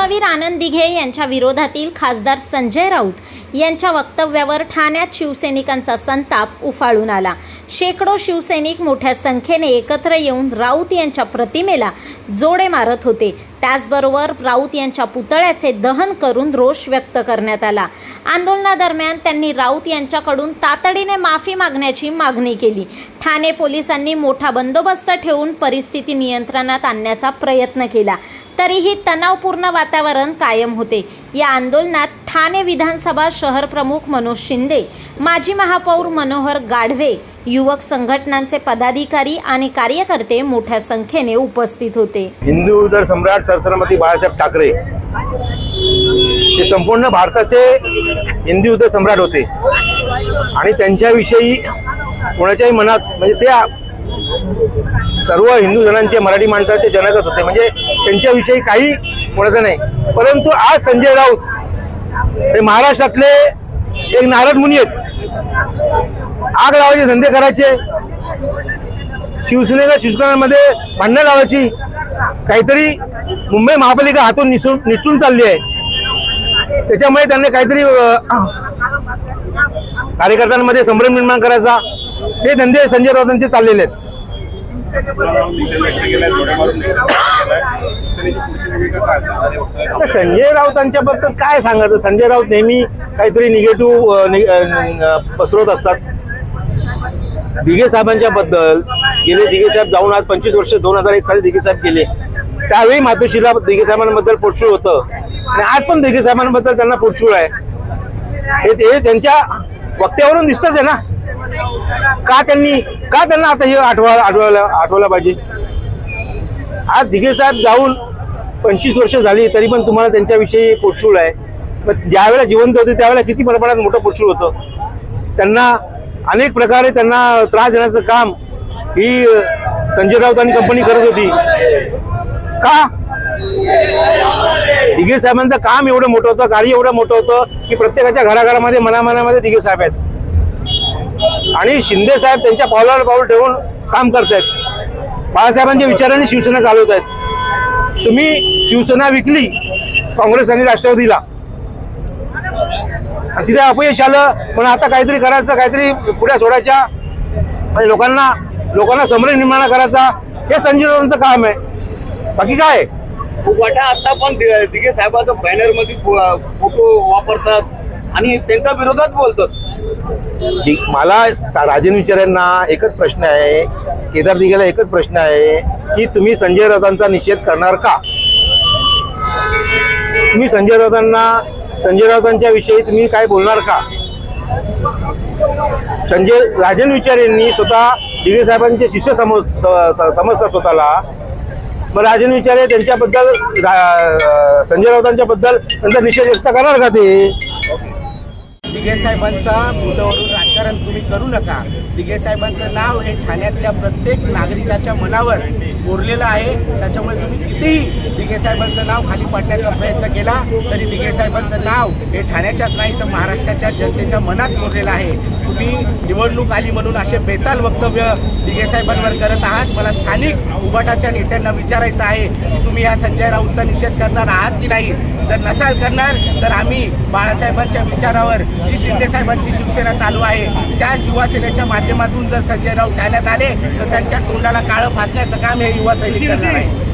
धर्मवीर आनंद दिघे यांच्या विरोधातील खासदार संजय राऊत यांच्या वक्तव्यावर ठाण्यात शिवसैनिकांचा संताप उफाळून आला। शेकडो शिवसैनिक मोठ्या संख्येने एकत्र येऊन राऊत यांच्या प्रतिमेला जोडे मारत होते। त्याचबरोबर राऊत यांच्या पुतळ्याचे दहन करून रोष व्यक्त करण्यात आला। आंदोलनादरम्यान त्यांनी राऊत यांच्याकडून तातडीने माफी मागण्याची मागणी केली। ठाणे पोलिसांनी मोठा बंदोबस्त ठेवून परिस्थिती नियंत्रणात आणण्याचा प्रयत्न केला, तरीही तणावपूर्ण वातावरण कायम होते। या आंदोलनात ठाणे विधानसभा शहर प्रमुख मनोज शिंदे, माजी महापौर मनोहर गाढवे, युवक संघटनांचे पदाधिकारी आणि कार्यकर्ते मोठ्या संख्येने उपस्थित होते। हिंदू हृदय सम्राट छत्रपती बाळासाहेब ठाकरे हे संपूर्ण भारताचे हिंदू हृदय सम्राट होते आणि त्यांच्याविषयी कोणाच्याही मनात म्हणजे ते सर्व हिंदू जनांचे मराठी माणसाचे जनकच होते, म्हणजे त्यांच्याविषयी काही कोणाचं नाही। परंतु आज संजय राऊत हे महाराष्ट्रातले एक नारद मुनी आहेत। आग लावायचे धंदे करायचे, शिवसेनेला शिवसेनेमध्ये भांडणं लावायची, काहीतरी मुंबई महापालिका हातून निसटून चालली आहे। त्याच्यामुळे त्यांनी काहीतरी कार्यकर्त्यांमध्ये संभ्रम निर्माण करायचा, हे धंदे संजय राऊतांचे चाललेले आहेत। संजय राऊतांच्या बद्दल काय सांगायचं? संजय राऊत नेहमी काहीतरी निगेटिव्ह पसरवत असतात। दिघे साहेबांच्या बद्दल गेले दिघे साहेब जाऊन आज 25 वर्ष 2001 साली दिघे साहेब गेले, त्यावेळी मातोश्रीला दिघे साहेबांबद्दल पोटशूळ होतं आणि आज पण दिघे साहेबांबद्दल त्यांना पोटशूळ आहे। हे त्यांच्या वक्त्यावरून दिसतच आहे ना। का त्यांना आता हे आठवायला पाहिजे? आज दिघे साहेब जाऊन 25 वर्ष झाली तरी पण तुम्हाला त्यांच्याविषयी पोटशूळ आहे। पण ज्यावेळेला जिवंत होते त्यावेळेला किती प्रमाणात मोठं पोटशूळ होतं। त्यांना अनेक प्रकारे त्यांना त्रास देण्याचं काम ही संजय राऊतांनी कंपनी करत होती। का? दिघे साहेबांचं काम एवढं मोठं होतं, कार्य एवढं मोठं होतं की प्रत्येकाच्या घराघरामध्ये मनामनामध्ये दिघे साहेब आहेत आणि शिंदे साहेब त्यांच्या पावलावर पाऊल ठेवून काम करतायत। बाळासाहेबांच्या विचारांनी शिवसेना चालवत आहेत। तुम्ही शिवसेना विकली काँग्रेस आणि राष्ट्रवादीला, तिथे अपयश आलं, पण आता काहीतरी करायचं, काहीतरी पुढे सोडायच्या आणि लोकांना संभ्रम निर्माण करायचा, हे संजय राऊतांचं काम आहे। बाकी काय? उभाटा आता पण दिघे साहेबांच्या बॅनर मध्ये फोटो वापरतात आणि त्यांच्या विरोधात बोलतात। मला राजन विचारांना एकच प्रश्न आहे, केदार दिघेला एकच प्रश्न आहे की तुम्ही संजय राऊतांचा निषेध करणार का? तुम्ही संजय राऊतांच्या विषयी तुम्ही काय बोलणार का? राजन विचार यांनी स्वतः दिघे साहेबांचे शिष्य समजतात स्वतःला, मग राजन विचारे त्यांच्याबद्दल संजय राऊतांच्या बद्दल त्यांचा निषेध व्यक्त करणार का ते? दिघे साहेबांचा मुद्द्यावरून राजकारण तुम्ही करू नका। दिघे साहेबांचं नाव हे ठाण्यातल्या प्रत्येक नागरिकाच्या मनावर कोरलेलं आहे, त्याच्यामुळे तुम्ही कितीही दिघे साहेबांचं नाव खाली पाडण्याचा प्रयत्न केला तरी दिघे साहेबांचं नाव हे ठाण्याच्याच नाही तर महाराष्ट्राच्या जनतेच्या मनात कोरलेलं आहे। तुम्ही निवडणूक आली म्हणून असे बेताल वक्तव्य दिघे साहेबांवर करत आहात। मला स्थानिक उभाटाच्या नेत्यांना विचारायचं आहे की तुम्ही या संजय राऊतचा निषेध करणार आहात की नाही? जर नसाल करणार तर आम्ही बाळासाहेबांच्या विचारावर जी शिंदे साहेबांची शिवसेना चालू आहे त्याच युवासेनेच्या माध्यमातून जर संजय राऊत ठाण्यात आले तर त्यांच्या तोंडाला काळं फासण्याचं काम हे युवा सैनिक करणार आहे।